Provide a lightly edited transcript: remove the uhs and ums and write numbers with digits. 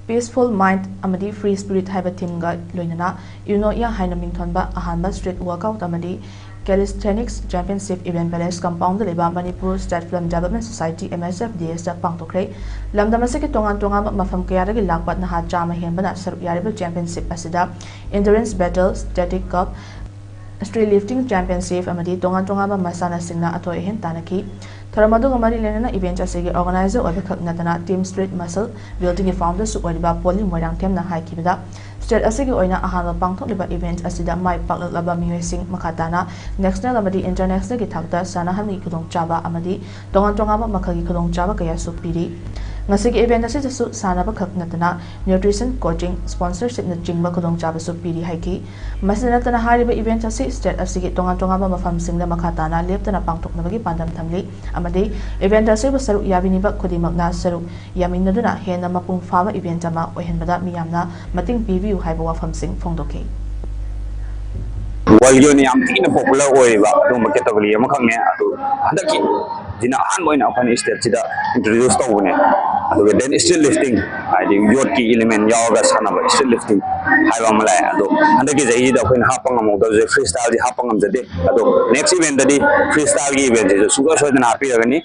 Peaceful Mind amadi Free Spirit haiba theme ga loinana Yuno yang haina mingthonba Ahanba Street Workout amadi Calisthenics Championship Event Palace Compound leba Manipur State Film Development Society MSFDS da pangthokkhre lamdamase ke tongan mafam kaya ragi lakbat na ha chama henbana saruk yaribal championship asida endurance battle static cup street lifting championship amadi tongan masana singna atoi hen tanaki Tharamadu Gamari Lena event asigi organizer or Natana Team Street Muscle building a founder su oriba poli moirang tem na haikibida state asigi oina Ahanba pangthokliba event asida mai paklaba miwesing makatana national amadi international gi thakta sana hamni khudong chaba amadi tongan makhagi khudong chaba kaya su piri ngasigi event asida su sana ba khak natana nutrition coaching sponsorship na jingba khudong chaba su piri haiki masina tana hariba event asi state asigi tongan mafam singla makatana leptana pangthoknabagi pandam thamli amadi event aseba saru yabiniba khudimagna saru yaminaduna hena mapung fama event ama ohenbada miyamna mating pibiu haiba wafam sing phongdoke World Union am tina popular oiba dum category am khangne adu handaki dina han boina apani state sida introduce tawune adu then still lifting adi yot ki element yaga sanaba still lifting haiba malai adu handaki jai da koin hapangam do freestyle di hapangam jade adu next event di freestyle gi event je suga sodana api ragani